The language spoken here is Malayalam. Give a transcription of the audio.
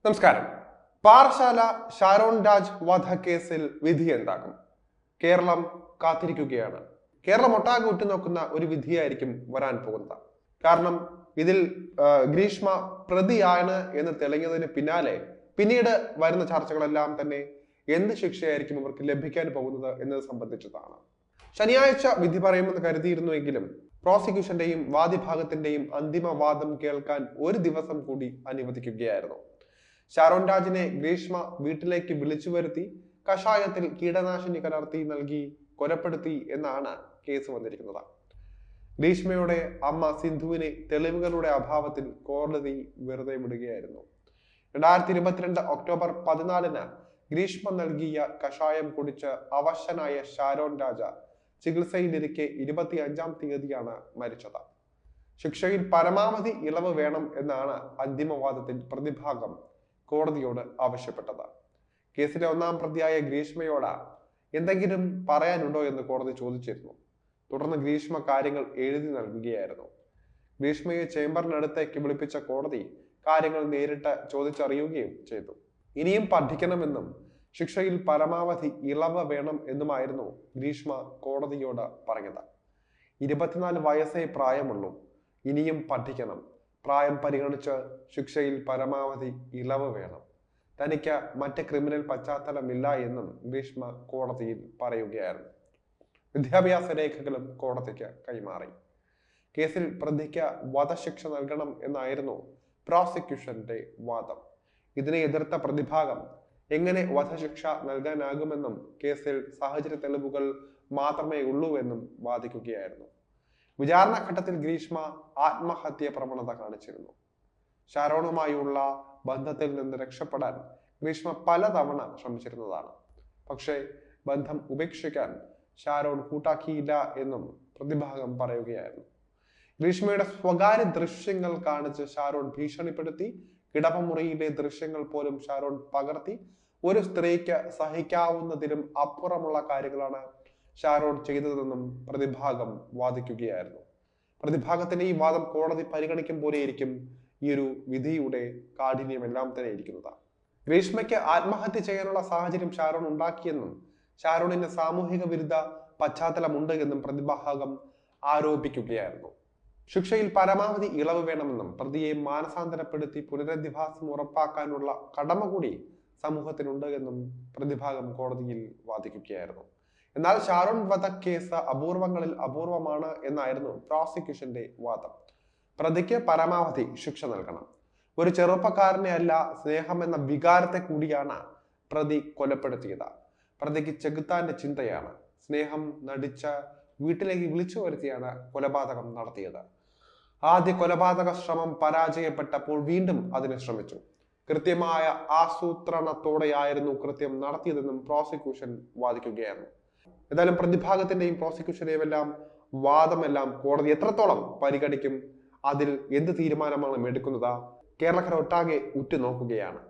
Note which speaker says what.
Speaker 1: നമസ്കാരം. പാറശാല ഷാരോൺ രാജ് വധക്കേസിൽ വിധി എന്താകും? കേരളം കാത്തിരിക്കുകയാണ്. കേരളം ഒട്ടാകെ ഉറ്റുനോക്കുന്ന ഒരു വിധിയായിരിക്കും വരാൻ പോകുന്നത്. കാരണം ഇതിൽ ഗ്രീഷ്മ പ്രതിയാണ് എന്ന് തെളിഞ്ഞതിന് പിന്നാലെ പിന്നീട് വരുന്ന ചർച്ചകളെല്ലാം തന്നെ എന്ത് ശിക്ഷയായിരിക്കും ഇവർക്ക് ലഭിക്കാൻ പോകുന്നത് എന്നത് സംബന്ധിച്ചതാണ്. ശനിയാഴ്ച വിധി പറയുമെന്ന് കരുതിയിരുന്നുവെങ്കിലും പ്രോസിക്യൂഷന്റെയും വാദിഭാഗത്തിന്റെയും അന്തിമവാദം കേൾക്കാൻ ഒരു ദിവസം കൂടി അനുവദിക്കുകയായിരുന്നു. ഷാരോൺ രാജിനെ ഗ്രീഷ്മ വീട്ടിലേക്ക് വിളിച്ചു വരുത്തി കഷായത്തിൽ കീടനാശിനി കലർത്തി നൽകി കൊലപ്പെടുത്തി എന്നാണ് കേസ് വന്നിരിക്കുന്നത്. ഗ്രീഷ്മയുടെ അമ്മ സിന്ധുവിനെ തെളിവുകളുടെ അഭാവത്തിൽ കോടതി വെറുതെ വിടുകയായിരുന്നു. 2022 ഒക്ടോബർ 14 ഗ്രീഷ്മ നൽകിയ കഷായം കുടിച്ച് അവശനായ ഷാരോൺ രാജ ചികിത്സയിലിരിക്കെ 25-ാം തീയതിയാണ് മരിച്ചത്. ശിക്ഷയിൽ പരമാവധി ഇളവ് വേണം എന്നാണ് അന്തിമവാദത്തിൽ പ്രതിഭാഗം കോടതിയോട് ആവശ്യപ്പെട്ടത്. കേസിലെ ഒന്നാം പ്രതിയായ ഗ്രീഷ്മയോട് എന്തെങ്കിലും പറയാനുണ്ടോ എന്ന് കോടതി ചോദിച്ചിരുന്നു. തുടർന്ന് ഗ്രീഷ്മ കാര്യങ്ങൾ എഴുതി നൽകുകയായിരുന്നു. ഗ്രീഷ്മയെ ചേംബറിനടുത്തേക്ക് വിളിപ്പിച്ച കോടതി കാര്യങ്ങൾ നേരിട്ട് ചോദിച്ചറിയുകയും ചെയ്തു. ഇനിയും പഠിക്കണമെന്നും ശിക്ഷയിൽ പരമാവധി ഇളവ് വേണം എന്നുമായിരുന്നു ഗ്രീഷ്മ കോടതിയോട് പറഞ്ഞത്. 24 വയസ്സേ പ്രായമുള്ളൂ, ഇനിയും പഠിക്കണം, പ്രായം പരിഗണിച്ച് ശിക്ഷയിൽ പരമാവധി ഇളവ് വേണം, തനിക്ക് മറ്റ് ക്രിമിനൽ പശ്ചാത്തലമില്ല എന്നും ഗ്രീഷ്മ കോടതിയിൽ പറയുകയായിരുന്നു. വിദ്യാഭ്യാസ രേഖകളും കോടതിക്ക് കൈമാറി. കേസിൽ പ്രതിക്ക് വധശിക്ഷ നൽകണം എന്നായിരുന്നു പ്രോസിക്യൂഷന്റെ വാദം. ഇതിനെ എതിർത്ത പ്രതിഭാഗം എങ്ങനെ വധശിക്ഷ നൽകാനാകുമെന്നും കേസിൽ സാഹചര്യ തെളിവുകൾ മാത്രമേ ഉള്ളൂ എന്നും വാദിക്കുകയായിരുന്നു. വിചാരണ ഘട്ടത്തിൽ ഗ്രീഷ്മ ആത്മഹത്യ പ്രവണത കാണിച്ചിരുന്നു. ഷാരോണുമായുള്ള ബന്ധത്തിൽ നിന്ന് രക്ഷപ്പെടാൻ ഗ്രീഷ്മ പലതവണ ശ്രമിച്ചിരുന്നതാണ്. പക്ഷേ ബന്ധം ഉപേക്ഷിക്കാൻ ഷാരോൺ കൂട്ടാക്കിയില്ല എന്നും പ്രതിഭാഗം പറയുകയായിരുന്നു. ഗ്രീഷ്മയുടെ സ്വകാര്യ ദൃശ്യങ്ങൾ കാണിച്ച് ഷാരോൺ ഭീഷണിപ്പെടുത്തി. കിടപ്പമുറിയിലെ ദൃശ്യങ്ങൾ പോലും ഷാരോൺ പകർത്തി. ഒരു സ്ത്രീക്ക് സഹിക്കാവുന്നതിലും അപ്പുറമുള്ള കാര്യങ്ങളാണ് ഷാരോൺ ചെയ്തതെന്നും പ്രതിഭാഗം വാദിക്കുകയായിരുന്നു. പ്രതിഭാഗത്തിന്റെ ഈ വാദം കോടതി പരിഗണിക്കുമ്പോഴേയിരിക്കും ഈ ഒരു വിധിയുടെ കാഠിന്യമെല്ലാം തന്നെ ഇരിക്കുന്നത്. ഗ്രീഷ്മയ്ക്ക് ആത്മഹത്യ ചെയ്യാനുള്ള സാഹചര്യം ഷാരോൺ ഉണ്ടാക്കിയെന്നും ഷാരോണിന് സാമൂഹിക വിരുദ്ധ പശ്ചാത്തലമുണ്ട് എന്നും പ്രതിഭാഗം ആരോപിക്കുകയായിരുന്നു. ശിക്ഷയിൽ പരമാവധി ഇളവ് വേണമെന്നും പ്രതിയെ മാനസാന്തരപ്പെടുത്തി പുനരധിവാസം ഉറപ്പാക്കാനുള്ള കടമ കൂടി സമൂഹത്തിനുണ്ട് എന്നും പ്രതിഭാഗം കോടതിയിൽ വാദിക്കുകയായിരുന്നു. എന്നാൽ ഷാരോൺ വധക്കേസ് അപൂർവങ്ങളിൽ അപൂർവമാണ് എന്നായിരുന്നു പ്രോസിക്യൂഷന്റെ വാദം. പ്രതിക്ക് പരമാവധി ശിക്ഷ നൽകണം. ഒരു ചെറുപ്പക്കാരനെ അല്ല, സ്നേഹം എന്ന വികാരത്തെ കൂടിയാണ് പ്രതി കൊലപ്പെടുത്തിയത്. പ്രതിക്ക് ചെകുത്താന്റെ ചിന്തയാണ്. സ്നേഹം നടിച്ച വീട്ടിലേക്ക് വിളിച്ചു വരുത്തിയാണ് കൊലപാതകം നടത്തിയത്. ആദ്യ കൊലപാതക ശ്രമം പരാജയപ്പെട്ടപ്പോൾ വീണ്ടും അതിന് ശ്രമിച്ചു. കൃത്യമായ ആസൂത്രണത്തോടെയായിരുന്നു കൃത്യം നടത്തിയതെന്നും പ്രോസിക്യൂഷൻ വാദിക്കുകയായിരുന്നു. എന്തായാലും പ്രതിഭാഗത്തിന്റെയും പ്രോസിക്യൂഷന്റെയും എല്ലാം വാദമെല്ലാം കോടതി എത്രത്തോളം പരിഗണിക്കും, അതിൽ എന്ത് തീരുമാനമാണ് എടുക്കുന്നത്, കേരളക്കര ഒട്ടാകെ ഉറ്റുനോക്കുകയാണ്.